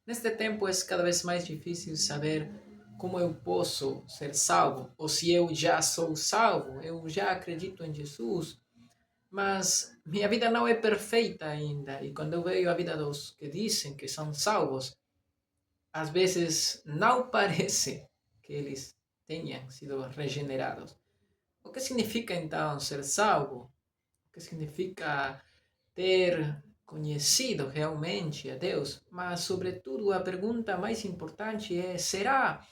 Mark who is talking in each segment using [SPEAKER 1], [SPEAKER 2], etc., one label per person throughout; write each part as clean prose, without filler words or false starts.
[SPEAKER 1] Neste tempo é cada vez mais difícil saber como eu posso ser salvo, ou se eu já sou salvo, eu já acredito em Jesus, mas minha vida não é perfeita ainda. E quando eu vejo a vida dos que dizem que são salvos, às vezes não parece que eles tenham sido regenerados. O que significa então ser salvo? O que significa ter conhecido realmente a Deus? Mas, sobretudo, a pergunta mais importante é: será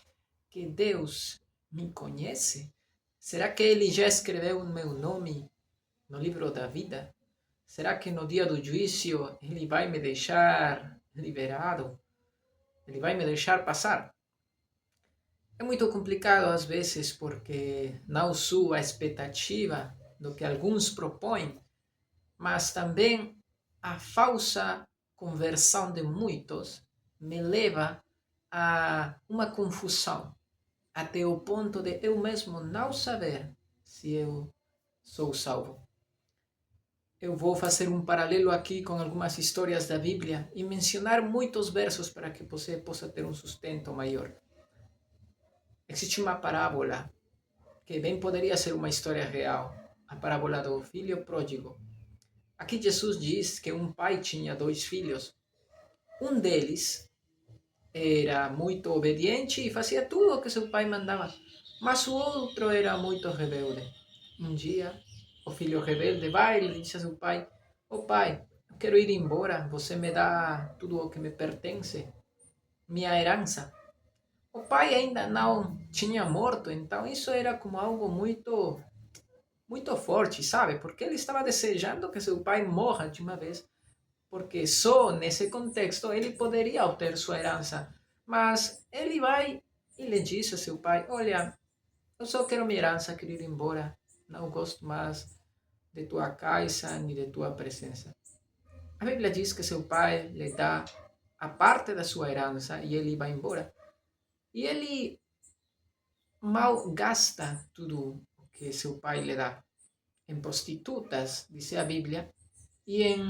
[SPEAKER 1] que Deus me conhece? Será que Ele já escreveu o meu nome no livro da vida? Será que no dia do juízo Ele vai me deixar liberado? Ele vai me deixar passar? É muito complicado às vezes porque não sou a expectativa do que alguns propõem, mas também a falsa conversão de muitos me leva a uma confusão, até o ponto de eu mesmo não saber se eu sou salvo. Eu vou fazer um paralelo aqui com algumas histórias da Bíblia e mencionar muitos versos para que você possa ter um sustento maior. Existe uma parábola que bem poderia ser uma história real, a parábola do filho pródigo. Aqui Jesus diz que um pai tinha dois filhos. Um deles era muito obediente e fazia tudo o que seu pai mandava, mas o outro era muito rebelde. Um dia, o filho rebelde vai e diz a seu pai: "Oh pai, eu quero ir embora, você me dá tudo o que me pertence, minha herança." O pai ainda não tinha morto, então isso era como algo muito forte, sabe? Porque ele estava desejando que seu pai morra de uma vez, porque só nesse contexto ele poderia obter sua herança. Mas ele vai e lhe diz a seu pai: "Olha, eu só quero minha herança, quero ir embora, não gosto mais de tua casa nem de tua presença." A Bíblia diz que seu pai lhe dá a parte da sua herança e ele vai embora. E ele mal gasta tudo o que seu pai lhe dá em prostitutas, diz a Bíblia, e em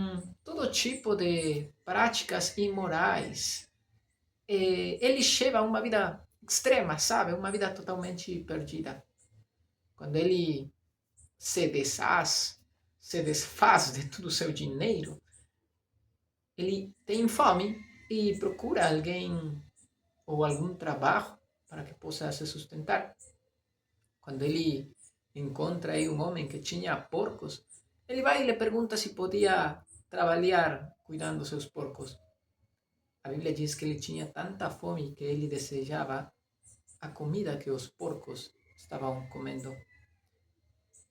[SPEAKER 1] todo tipo de práticas imorais. Ele leva uma vida extrema, sabe? Uma vida totalmente perdida. Quando ele se desfaz de todo o seu dinheiro, ele tem fome e procura alguém ou algum trabalho para que possa se sustentar. Quando ele encontra aí um homem que tinha porcos, ele vai e lhe pergunta se podia trabalhar cuidando dos seus porcos. A Bíblia diz que ele tinha tanta fome que ele desejava a comida que os porcos estavam comendo.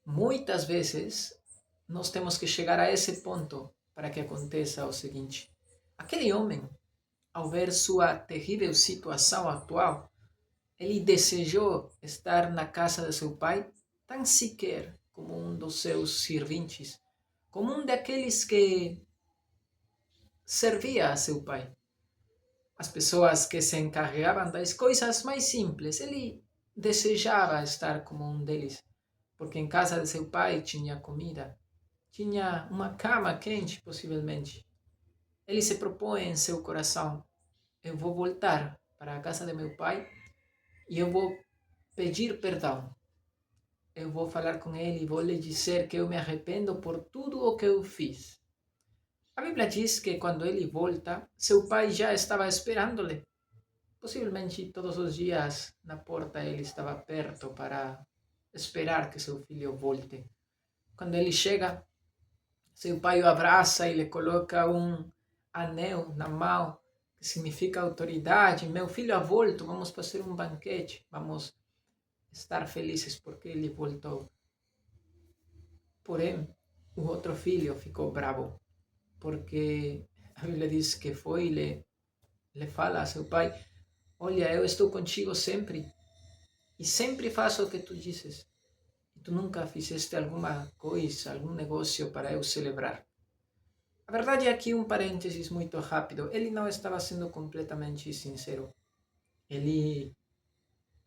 [SPEAKER 1] Muitas vezes nós temos que chegar a esse ponto para que aconteça o seguinte: aquele homem, ao ver sua terrível situação atual, ele desejou estar na casa de seu pai tão sequer como um dos seus serventes, como um daqueles que servia a seu pai. As pessoas que se encarregavam das coisas mais simples, ele desejava estar como um deles, porque em casa de seu pai tinha comida, tinha uma cama quente, possivelmente. Ele se propõe em seu coração: eu vou voltar para a casa de meu pai e eu vou pedir perdão. Eu vou falar com ele e vou lhe dizer que eu me arrependo por tudo o que eu fiz. A Bíblia diz que quando ele volta, seu pai já estava esperando-lhe. Possivelmente todos os dias na porta ele estava perto para esperar que seu filho volte. Quando ele chega, seu pai o abraça e lhe coloca um anel na mão, que significa autoridade. Meu filho ha volto, vamos fazer um banquete, vamos estar felizes porque ele voltou. Porém, o outro filho ficou bravo, porque a Bíblia diz que foi e lhe fala a seu pai: olha, eu estou contigo sempre e sempre faço o que tu dizes. E tu nunca fizeste alguma coisa, algum negócio para eu celebrar. A verdade é aqui um parênteses muito rápido. Ele não estava sendo completamente sincero. Ele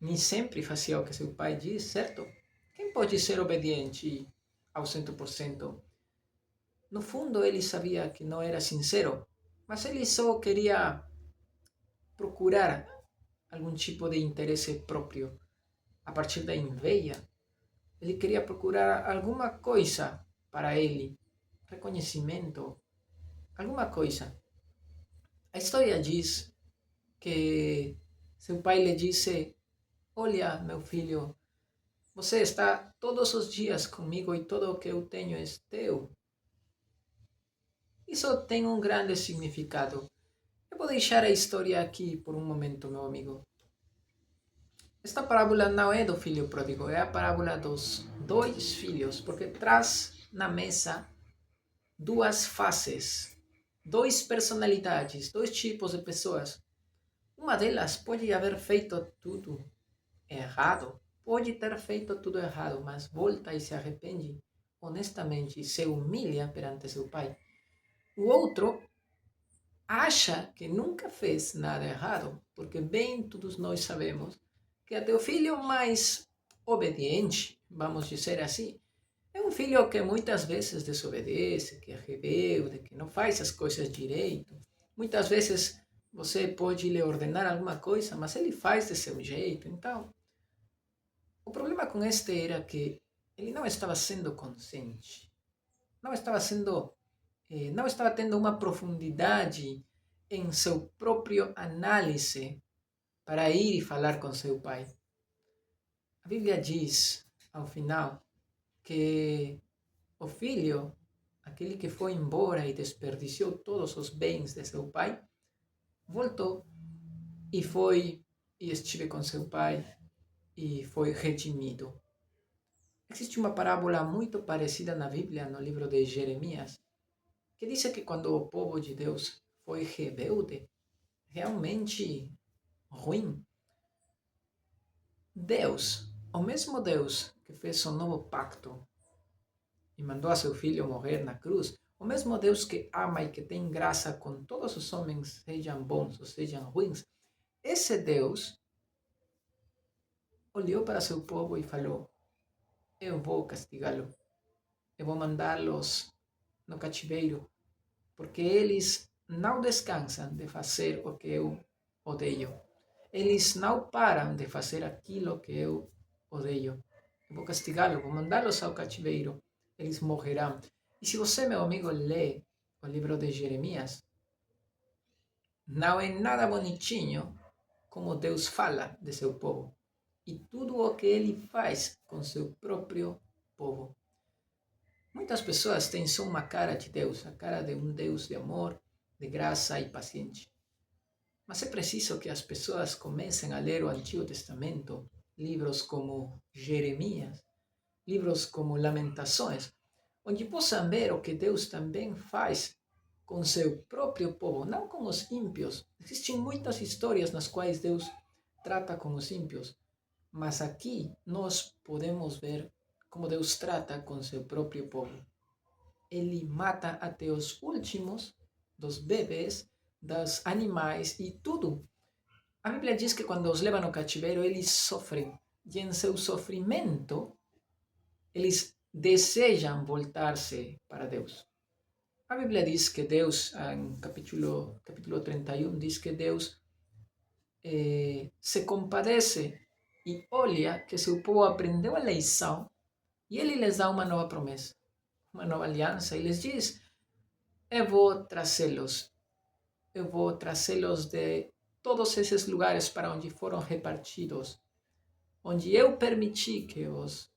[SPEAKER 1] nem sempre fazia o que seu pai diz, certo? Quem pode ser obediente ao 100%? No fundo, ele sabia que não era sincero, mas ele só queria procurar algum tipo de interesse próprio a partir da inveja. Ele queria procurar alguma coisa para ele, reconhecimento, alguma coisa. A história diz que seu pai lhe disse: Olha, meu filho, você está todos os dias comigo e tudo o que eu tenho é teu. Isso tem um grande significado. Eu vou deixar a história aqui por um momento, meu amigo. Esta parábola não é do filho pródigo, é a parábola dos dois filhos, porque traz na mesa duas faces, duas personalidades, dois tipos de pessoas. Uma delas pode haver feito tudo errado, pode ter feito tudo errado, mas volta e se arrepende honestamente, se humilha perante seu pai. O outro acha que nunca fez nada errado, porque bem todos nós sabemos que até o filho mais obediente, vamos dizer assim, é um filho que muitas vezes desobedece, que é rebelde, que não faz as coisas direito. Muitas vezes você pode lhe ordenar alguma coisa, mas ele faz de seu jeito. Então, o problema com este era que ele não estava sendo consciente, não estava sendo, não estava tendo uma profundidade em seu próprio análise para ir e falar com seu pai. A Bíblia diz, ao final, que o filho, aquele que foi embora e desperdiciou todos os bens de seu pai, voltou e foi e estive com seu pai e foi redimido. Existe uma parábola muito parecida na Bíblia, no livro de Jeremias, que diz que quando o povo de Deus foi rebelde, realmente ruim, Deus, o mesmo Deus que fez um novo pacto e mandou a seu filho morrer na cruz, o mesmo Deus que ama e que tem graça com todos os homens, sejam bons ou sejam ruins, esse Deus olhou para seu povo e falou: Eu vou castigá-lo, eu vou mandá-los no cativeiro, porque eles não descansam de fazer o que eu odeio. Eles não param de fazer aquilo que eu odeio. Eu vou castigá-los, vou mandá-los ao cativeiro. Eles morrerão. E se você, meu amigo, lê o livro de Jeremias, não é nada bonitinho como Deus fala de seu povo e tudo o que ele faz com seu próprio povo. Muitas pessoas têm só uma cara de Deus, a cara de um Deus de amor, de graça e paciente. Mas é preciso que as pessoas comecem a ler o Antigo Testamento, livros como Jeremias, livros como Lamentações, onde possam ver o que Deus também faz com seu próprio povo, não com os ímpios. Existem muitas histórias nas quais Deus trata com os ímpios, mas aqui nós podemos ver como Deus trata com seu próprio povo. Ele mata até os últimos dos bebês, dos animais e tudo. A Bíblia diz que quando os levam no cativeiro, eles sofrem. E em seu sofrimento, eles desejam voltar-se para Deus. A Bíblia diz que Deus, em capítulo 31, diz que Deus se compadece e olha que seu povo aprendeu a lição e ele lhes dá uma nova promessa, uma nova aliança e lhes diz: eu vou trazê-los de todos esses lugares para onde foram repartidos, onde eu permiti que os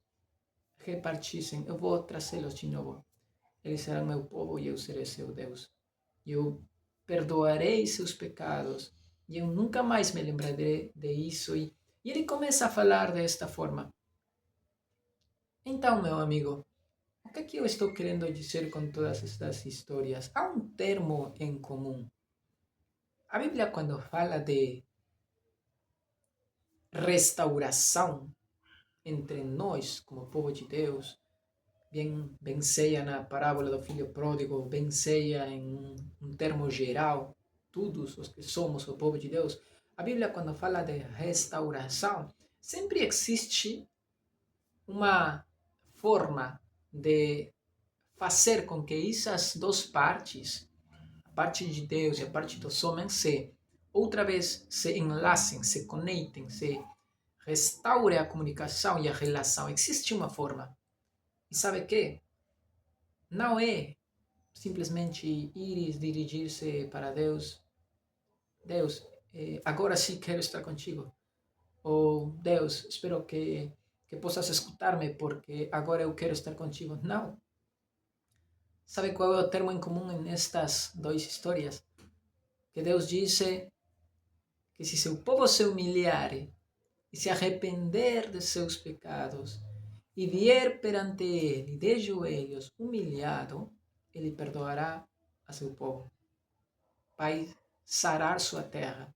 [SPEAKER 1] repartissem, eu vou trazê-los de novo. Eles serão meu povo e eu serei seu Deus. Eu perdoarei seus pecados e eu nunca mais me lembrarei de isso. E ele começa a falar desta forma. Então, meu amigo, o que é que eu estou querendo dizer com todas estas histórias? Há um termo em comum. A Bíblia, quando fala de restauração entre nós, como povo de Deus, bem seja na parábola do filho pródigo, bem seja em um termo geral, todos os que somos o povo de Deus, a Bíblia, quando fala de restauração, sempre existe uma forma de fazer com que essas duas partes, a parte de Deus e a parte dos homens, se outra vez se enlacem, se conectem, se restaure a comunicação e a relação. Existe uma forma. E sabe o que? Não é simplesmente ir e dirigir-se para Deus. Deus, agora sim quero estar contigo. Ou Deus, espero que possas escutar-me porque agora eu quero estar contigo. Não. Sabe qual é o termo em comum nestas duas histórias? Que Deus disse que se seu povo se humilhar e se arrepender de seus pecados e vier perante ele de joelhos humilhado, ele perdoará a seu povo. Vai sarar sua terra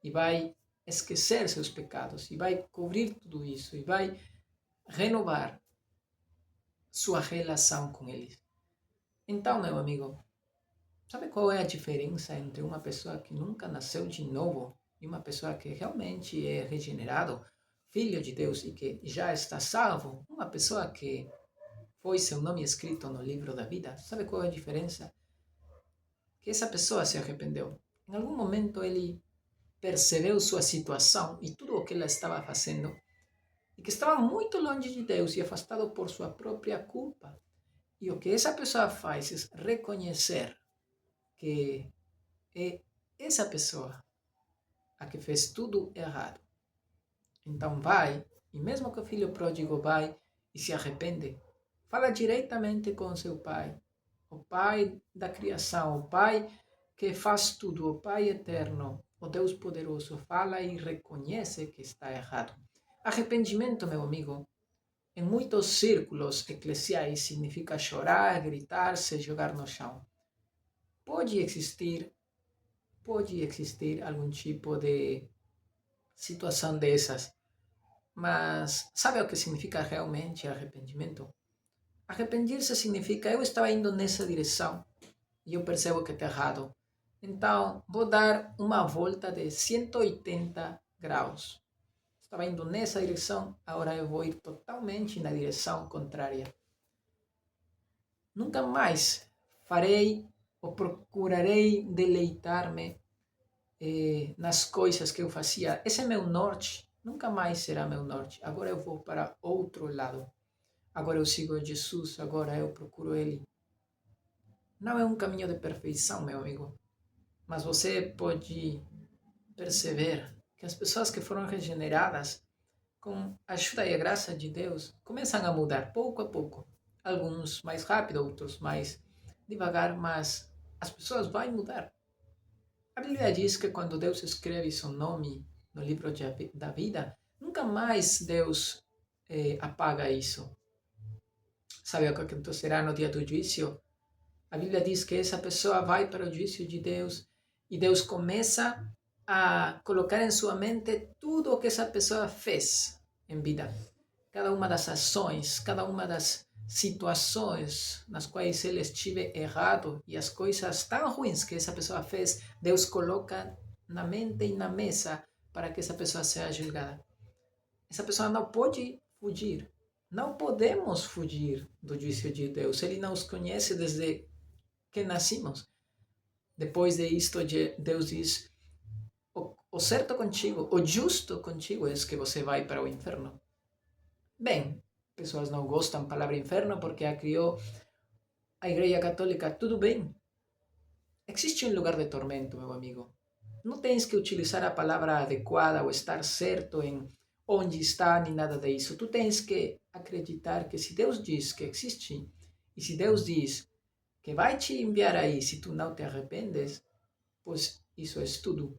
[SPEAKER 1] e vai esquecer seus pecados e vai cobrir tudo isso e vai renovar sua relação com ele. Então, meu amigo, sabe qual é a diferença entre uma pessoa que nunca nasceu de novo e uma pessoa que realmente é regenerado, filho de Deus e que já está salvo? Uma pessoa que foi seu nome escrito no livro da vida. Sabe qual é a diferença? Que essa pessoa se arrependeu. Em algum momento ele percebeu sua situação e tudo o que ela estava fazendo e que estava muito longe de Deus e afastado por sua própria culpa. E o que essa pessoa faz é reconhecer que é essa pessoa a que fez tudo errado. Então vai, e mesmo que o filho pródigo vai e se arrepende, fala diretamente com seu pai, o pai da criação, o pai que faz tudo, o pai eterno, o Deus poderoso, fala e reconhece que está errado. Arrependimento, meu amigo, em muitos círculos eclesiais significa chorar, gritar, se jogar no chão. Pode existir pode existir algum tipo de situação dessas, mas sabe o que significa realmente arrependimento? Arrepender-se significa eu estava indo nessa direção e eu percebo que está errado. Então, vou dar uma volta de 180 graus. Estava indo nessa direção, agora eu vou ir totalmente na direção contrária. Nunca mais farei ou procurarei deleitar-me nas coisas que eu fazia. Esse é meu norte, nunca mais será meu norte. Agora eu vou para outro lado. Agora eu sigo Jesus, agora eu procuro Ele. Não é um caminho de perfeição, meu amigo, mas você pode perceber que as pessoas que foram regeneradas, com a ajuda e a graça de Deus, começam a mudar pouco a pouco. Alguns mais rápido, outros mais devagar, mas as pessoas vão mudar. A Bíblia diz que quando Deus escreve seu nome no livro da vida, nunca mais Deus apaga isso. Sabe o que acontecerá no dia do juízo? A Bíblia diz que essa pessoa vai para o juízo de Deus e Deus começa a colocar em sua mente tudo o que essa pessoa fez em vida. Cada uma das ações, cada uma das situações nas quais ele estive errado e as coisas tão ruins que essa pessoa fez, Deus coloca na mente e na mesa para que essa pessoa seja julgada. Essa pessoa não pode fugir. Não podemos fugir do juízo de Deus. Ele nos conhece desde que nascimos. Depois de isto, Deus diz: o certo contigo, o justo contigo é que você vai para o inferno. Bem, pessoas não gostam da palavra inferno porque a criou a Igreja Católica. Tudo bem. Existe um lugar de tormento, meu amigo. Não tens que utilizar a palavra adequada ou estar certo em onde está, nem nada disso. Tu tens que acreditar que se Deus diz que existe, e se Deus diz que vai te enviar aí se tu não te arrependes, pois isso é tudo.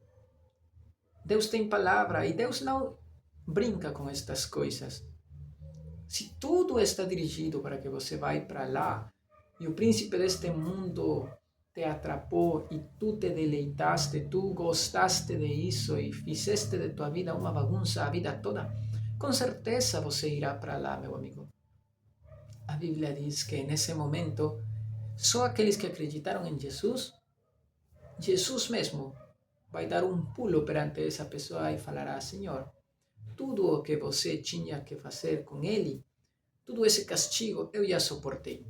[SPEAKER 1] Deus tem palavra e Deus não brinca com estas coisas. Se tudo está dirigido para que você vá para lá e o príncipe deste mundo te atrapou e tu te deleitaste, tu gostaste de isso e fizeste de tua vida uma bagunça a vida toda, com certeza você irá para lá, meu amigo. A Bíblia diz que nesse momento só aqueles que acreditaram em Jesus, Jesus mesmo vai dar um pulo perante essa pessoa e falará: Senhor, tudo o que você tinha que fazer com ele, todo esse castigo eu já suportei.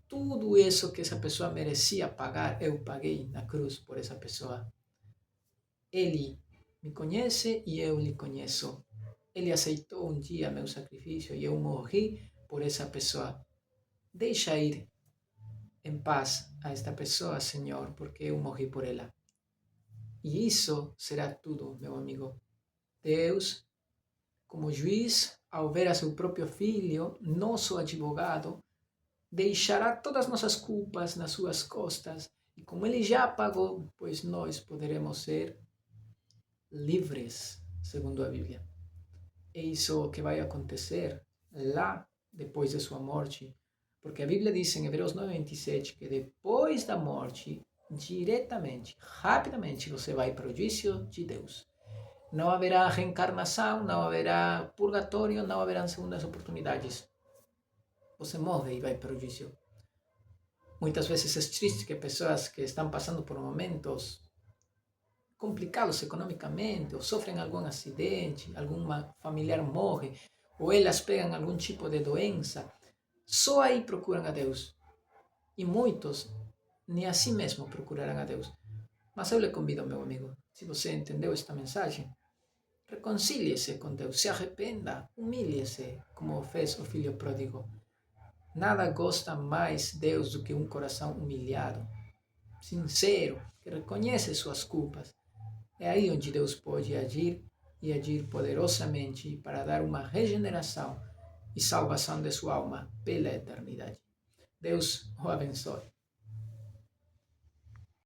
[SPEAKER 1] Tudo isso que essa pessoa merecia pagar, eu paguei na cruz por essa pessoa. Ele me conhece e eu lhe conheço. Ele aceitou um dia meu sacrifício e eu morri por essa pessoa. Deixa ir em paz a esta pessoa, Senhor, porque eu morri por ela. E isso será tudo, meu amigo. Deus, como juiz, ao ver a seu próprio filho, nosso advogado, deixará todas nossas culpas nas suas costas. E como ele já pagou, pois nós poderemos ser livres, segundo a Bíblia. É isso que vai acontecer lá depois de sua morte. Porque a Bíblia diz em Hebreus 9:27 que depois da morte, diretamente, rapidamente, você vai para o juízo de Deus. Não haverá reencarnação, não haverá purgatório, não haverá segundas oportunidades. Você morre e vai para o juízo. Muitas vezes é triste que pessoas que estão passando por momentos complicados economicamente, ou sofrem algum acidente, algum familiar morre, ou elas pegam algum tipo de doença, só aí procuram a Deus. E muitos nem assim mesmo procurarão a Deus. Mas eu lhe convido, meu amigo, se você entendeu esta mensagem, reconcilie-se com Deus, se arrependa, humilhe-se, como fez o filho pródigo. Nada gosta mais Deus do que um coração humilhado, sincero, que reconhece suas culpas. É aí onde Deus pode agir e agir poderosamente para dar uma regeneração e salvação de sua alma pela eternidade. Deus o abençoe.